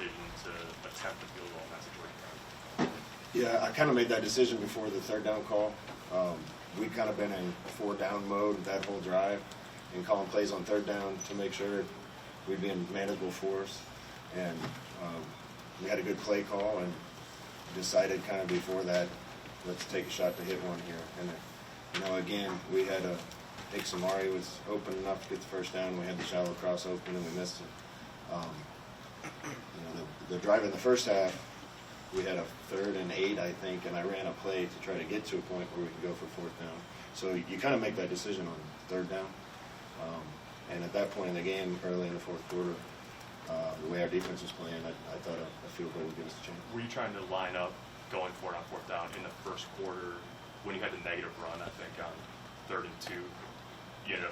decision to attempt the field goal in that situation? Yeah, I kind of made that decision before the third down call. We'd kind of been in 4-down mode that whole drive and calling plays on third down to make sure we'd be in manageable force. And we had a good play call and decided kind of before that, let's take a shot to hit one here. And, again, we had I think Samari was open enough to get the first down. We had the shallow cross open and we missed it. The drive in the first half, we had a 3rd and 8, I think, and I ran a play to try to get to a point where we could go for 4th down. So you kind of make that decision on 3rd down. And at that point in the game, early in the 4th quarter, the way our defense was playing, I thought a field goal would give us a chance. Were you trying to line up going for it on 4th down in the first quarter when you had the negative run, I think, on 3rd and 2?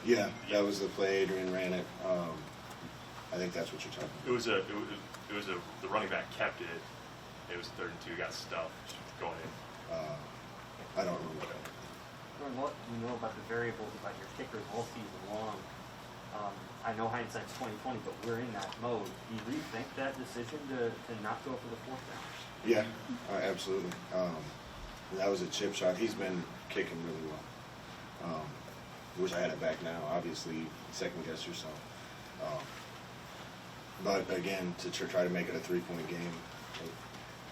Yeah, that was the play. Adrian ran it. I think that's what you're talking about. It was the running back kept it. It was 3rd and 2, got stuffed going in. I don't remember that. Jordan, what do you know about the variables about your kickers all season long? I know hindsight's 20/20, but we're in that mode. Do you rethink that decision to not go for the 4th down? Yeah, absolutely. That was a chip shot. He's been kicking really well. Wish I had it back now. Obviously, second guess yourself. But again, to try to make it a 3-point game,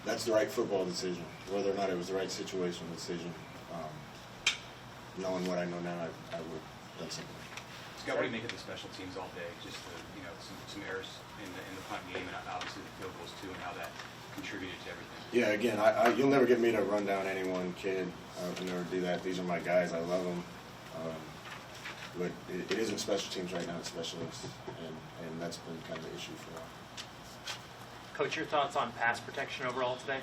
that's the right football decision. Whether or not it was the right situational decision, knowing what I know now, I would have done something. Scott, what do you make of the special teams all day? Just some errors in the punt game, and obviously the field goals too, and how that contributed to everything. Yeah, again, you'll never get me to run down any one kid. I would never do that. These are my guys. I love them. But it isn't special teams right now, it's specialists, and that's been kind of the issue for a while. Coach, your thoughts on pass protection overall today?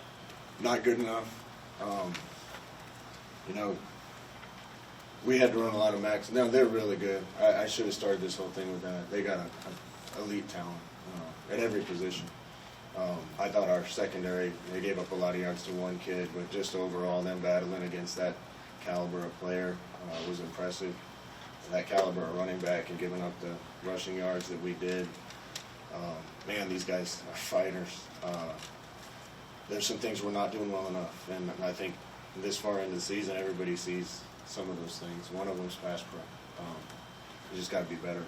Not good enough. We had to run a lot of max. No, they're really good. I should have started this whole thing with that. They got an elite talent at every position. I thought our secondary, they gave up a lot of yards to one kid, but just overall, them battling against that caliber of player was impressive. That caliber of running back and giving up the rushing yards that we did. Man, these guys are fighters. There's some things we're not doing well enough, and I think this far into the season, everybody sees some of those things. One of them's pass pro. We just got to be better.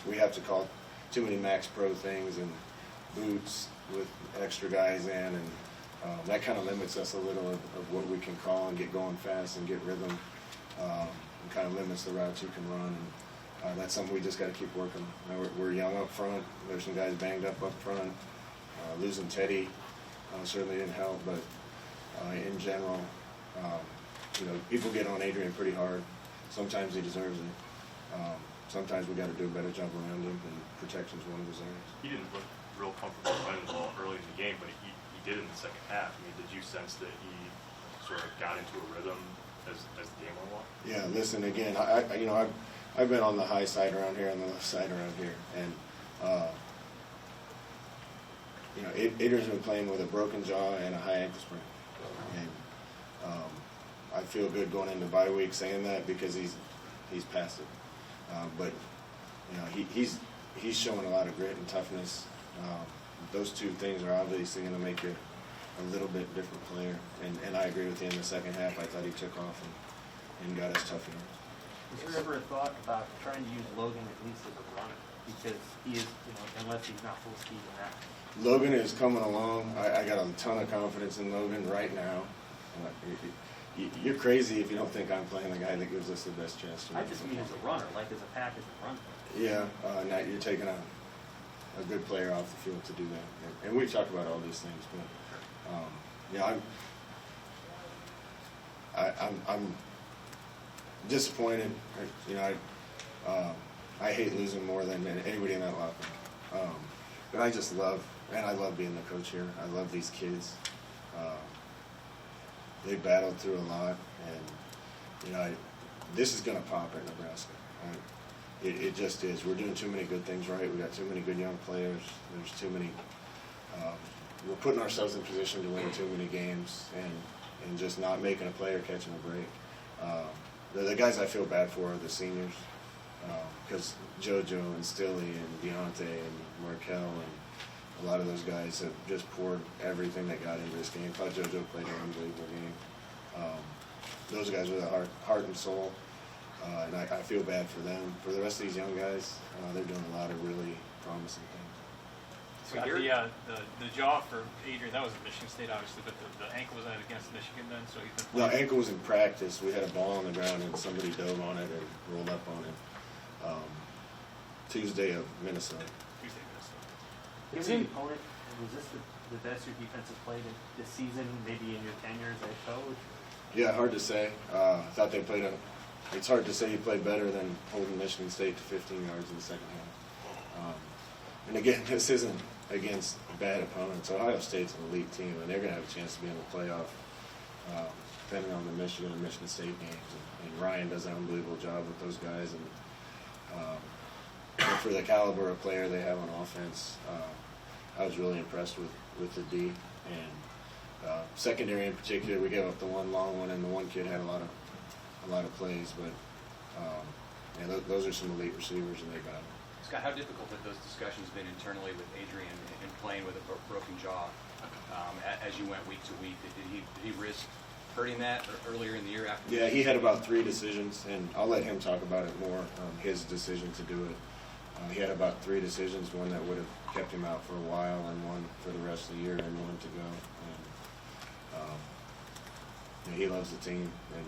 We have to call too many max pro things and boots with extra guys in, and that kind of limits us a little of what we can call and get going fast and get rhythm. And kind of limits the routes you can run, and that's something we just got to keep working on. We're young up front. There's some guys banged up front. Losing Teddy certainly didn't help, but in general, people get on Adrian pretty hard. Sometimes he deserves it. Sometimes we got to do a better job around him, and protection's one of his areas. He didn't look real comfortable running the ball early in the game, but he did in the second half. I mean, did you sense that he sort of got into a rhythm as the game went on? Yeah, listen, again, I've been on the high side around here and the left side around here, and Adrian's been playing with a broken jaw and a high ankle sprain, and I feel good going into bye week saying that because he's past it, but he's showing a lot of grit and toughness. Those two things are obviously going to make you a little bit different player, and I agree with you in the second half. I thought he took off and got us tough yards. Was there ever a thought about trying to use Logan at least as a runner? Because he is, unless he's not full speed in that. Logan is coming along. I got a ton of confidence in Logan right now. You're crazy if you don't think I'm playing the guy that gives us the best chance to win. I just mean as a runner, like as a package and run. Yeah, now you're taking a good player off the field to do that. And we've talked about all these things, but I'm disappointed. I hate losing more than anybody in that locker room. But I just love being the coach here. I love these kids. They battled through a lot, and this is going to pop at Nebraska. It just is. We're doing too many good things right. We got too many good young players. There's too many. We're putting ourselves in position to win too many games, and just not making a play or catching a break. The guys I feel bad for are the seniors, because JoJo and Stilly and Deontay and Markel A lot of those guys have just poured everything they got into this game. I thought JoJo played an unbelievable game. Those guys with a heart and soul, and I feel bad for them. For the rest of these young guys, they're doing a lot of really promising things. Scott, the jaw for Adrian, that was at Michigan State, obviously, but the ankle was that against Michigan then, so he's been No, playing. ankle was in practice. We had a ball on the ground and somebody dove on it and rolled up on it. Tuesday of Minnesota. Tuesday, Minnesota. Given the opponent, was this the best your defense has played this season, maybe in your tenure as head coach? Yeah, hard to say. I thought they played it's hard to say you played better than holding Michigan State to 15 yards in the second half. And again, this isn't against bad opponents. Ohio State's an elite team, and they're going to have a chance to be in the playoff, depending on the Michigan and Michigan State games. And Ryan does an unbelievable job with those guys. And for the caliber of player they have on offense, I was really impressed with the D. And secondary in particular, we gave up the one long one, and the one kid had a lot of plays. But yeah, those are some elite receivers, and they got it. Scott, how difficult have those discussions been internally with Adrian in playing with a broken jaw as you went week to week? Did he risk hurting that earlier in the year after? Yeah, he had about 3 decisions, and I'll let him talk about it more, his decision to do it. He had about 3 decisions, one that would have kept him out for a while, and one for the rest of the year, and one to go. And yeah, he loves the team, and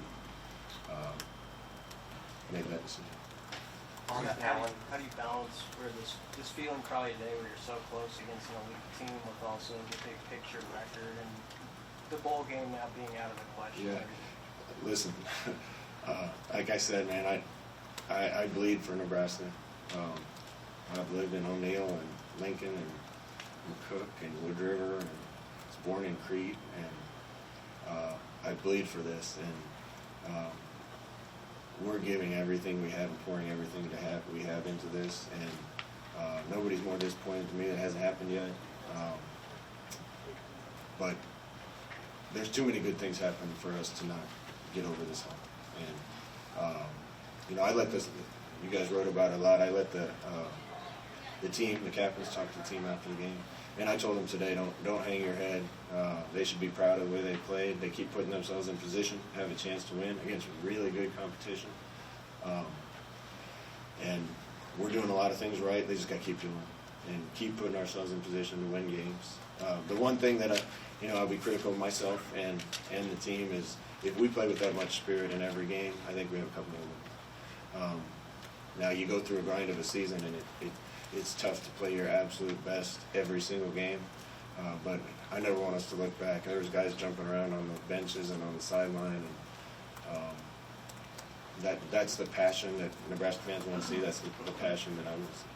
made that decision. How do you balance where this feeling probably today where you're so close against an elite team with also the big picture record and the bowl game now being out of the question? Yeah, listen, like I said, man, I bleed for Nebraska. I've lived in O'Neill and Lincoln and Cook and Wood River, and was born in Crete, and I bleed for this, and we're giving everything we have and pouring everything we have into this, and nobody's more disappointed to me that it hasn't happened yet. But there's too many good things happening for us to not get over this hump. And you know, I let this. You guys wrote about it a lot. I let the team, the captains, talk to the team after the game, and I told them today, don't hang your head. They should be proud of the way they played. They keep putting themselves in position, have a chance to win against really good competition. And we're doing a lot of things right. They just got to keep doing it and keep putting ourselves in position to win games. The one thing that I'll be critical of myself and the team is if we play with that much spirit in every game, I think we have a couple more wins. Now you go through a grind of a season, and it's tough to play your absolute best every single game. But I never want us to look back. There's guys jumping around on the benches and on the sideline, and that's the passion that Nebraska fans want to see. That's the passion that I want to see.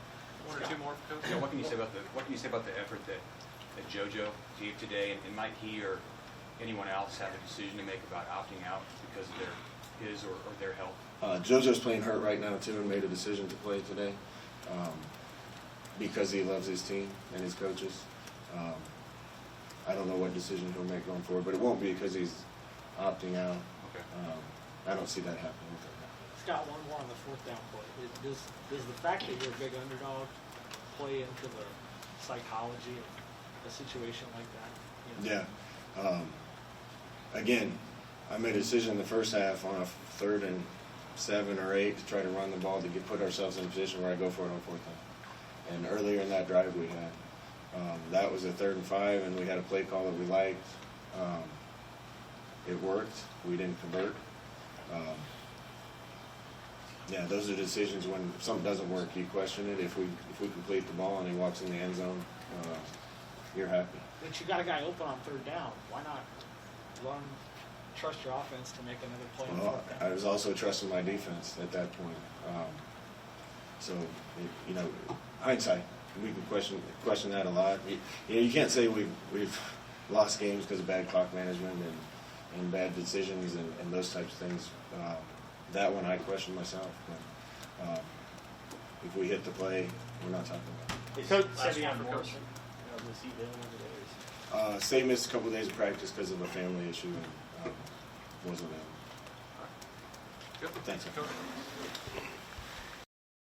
One or two more, Coach? Yeah, what can you say about the effort that JoJo gave today, and might he or anyone else have a decision to make about opting out because of his or their health? JoJo's playing hurt right now too, and made a decision to play today because he loves his team and his coaches. I don't know what decision he'll make going forward, but it won't be because he's opting out. Okay. I don't see that happening with him. Scott, one more on the 4th down play. Does the fact that you're a big underdog play into the psychology of a situation like that? You know? Yeah. Again, I made a decision in the first half on a 3rd and 7 or 8 to try to run the ball to put ourselves in a position where I go for it on 4th down. And earlier in that drive we had, that was a 3rd and 5, and we had a play call that we liked. It worked. We didn't convert. Yeah, those are decisions when something doesn't work, you question it. If we complete the ball and he walks in the end zone, you're happy. But you got a guy open on 3rd down. Why not trust your offense to make another play on Well, 4th down? I was also trusting my defense at that point. Hindsight, we can question that a lot. You can't say we've lost games because of bad clock management and bad decisions and those types of things. That one I question myself. But if we hit the play, we're not talking about it. Coach Last Sevion one for Coach. Morrison, was he dealing with it? Say missed a couple of days of practice because of a family issue and wasn't available. Good. Thanks. Coach.